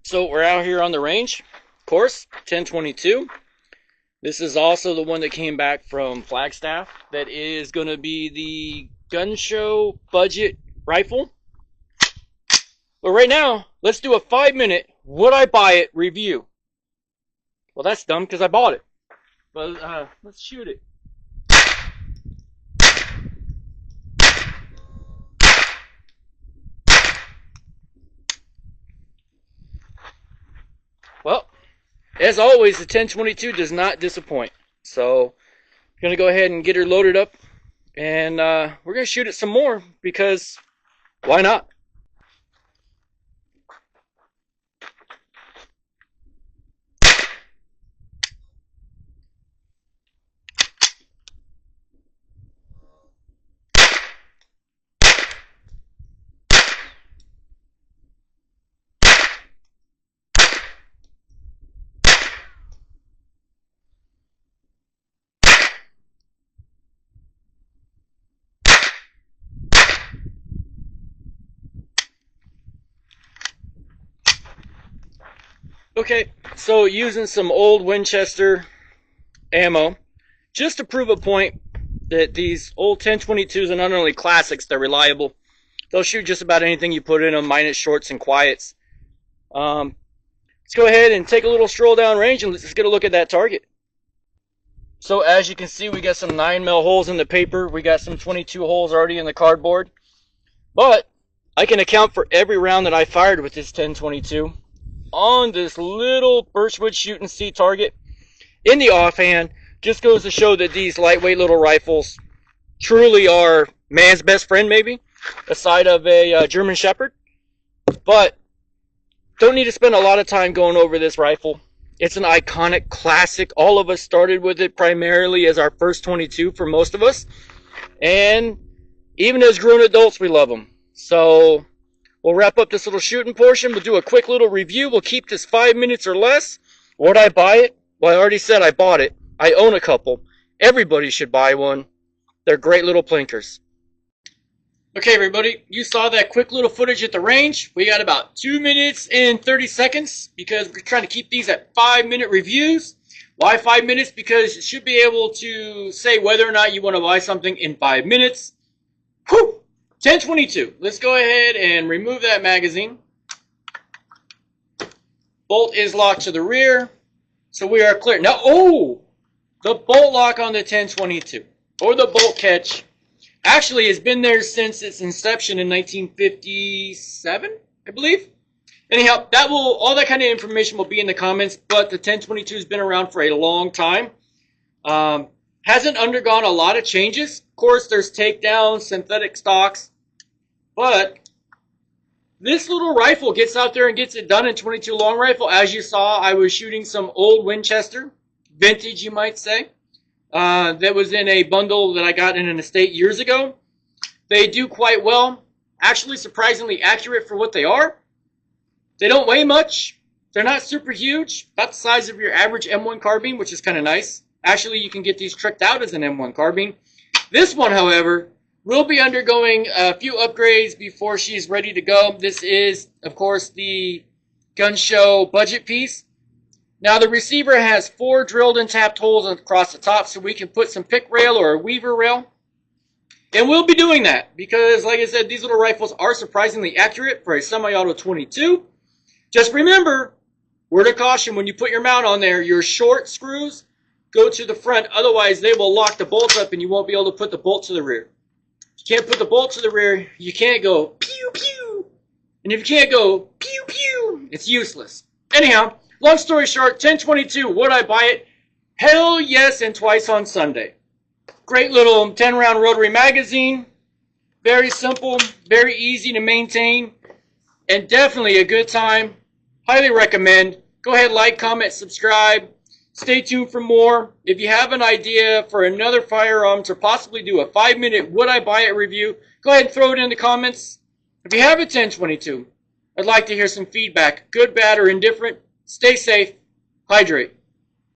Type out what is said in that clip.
So we're out here on the range, of course, 1022. This is also the one that came back from Flagstaff. That is going to be the gun show budget rifle. But right now, let's do a 5-minute would I buy it review. Well, that's dumb because I bought it. But let's shoot it. Well, as always, the 1022 does not disappoint. So, I'm going to go ahead and get her loaded up. And we're going to shoot it some more because why not? Okay, so using some old Winchester ammo, just to prove a point that these old 1022s are not only classics, they're reliable. They'll shoot just about anything you put in them, minus shorts and quiets. Let's go ahead and take a little stroll down range and let's get a look at that target. So as you can see, we got some 9mm holes in the paper. We got some 22 holes already in the cardboard. But I can account for every round that I fired with this 1022 on this little birchwood shoot and see target. In the offhand, just goes to show that these lightweight little rifles truly are man's best friend, maybe, aside of a German Shepherd. But don't need to spend a lot of time going over this rifle. It's an iconic classic. All of us started with it primarily as our first 22 for most of us. And even as grown adults, we love them. So we'll wrap up this little shooting portion. We'll do a quick little review. We'll keep this 5 minutes or less. Would I buy it? Well, I already said I bought it. I own a couple. Everybody should buy one. They're great little plinkers. Okay, everybody, you saw that quick little footage at the range. We got about 2 minutes and 30 seconds because we're trying to keep these at 5-minute reviews. Why 5 minutes? Because you should be able to say whether or not you want to buy something in 5 minutes. Whew! 1022. Let's go ahead and remove that magazine. Bolt is locked to the rear, so we are clear. Now, the bolt lock on the 1022, or the bolt catch, actually has been there since its inception in 1957, I believe. Anyhow, all that kind of information will be in the comments, but the 1022 has been around for a long time. Hasn't undergone a lot of changes. Of course, there's takedowns, synthetic stocks, but this little rifle gets out there and gets it done in 22 long rifle. As you saw, I was shooting some old Winchester, vintage you might say, that was in a bundle that I got in an estate years ago. They do quite well, actually surprisingly accurate for what they are. They don't weigh much. They're not super huge, about the size of your average M1 carbine, which is kind of nice. Actually, you can get these tricked out as an M1 carbine. This one, however, will be undergoing a few upgrades before she's ready to go. This is, of course, the gun show budget piece. Now, the receiver has 4 drilled and tapped holes across the top, so we can put some pick rail or a weaver rail. And we'll be doing that because, like I said, these little rifles are surprisingly accurate for a semi-auto 22. Just remember, word of caution, when you put your mount on there, your short screws go to the front. Otherwise, they will lock the bolt up and you won't be able to put the bolt to the rear. If you can't put the bolt to the rear, you can't go pew pew. And if you can't go pew pew, it's useless. Anyhow, long story short, 1022, would I buy it? Hell yes, and twice on Sunday. Great little 10-round Rotary Magazine. Very simple, very easy to maintain, and definitely a good time. Highly recommend. Go ahead, like, comment, subscribe. Stay tuned for more. If you have an idea for another firearm to possibly do a 5-minute would I buy it review, go ahead and throw it in the comments. If you have a 1022, I'd like to hear some feedback, good, bad, or indifferent. Stay safe, hydrate.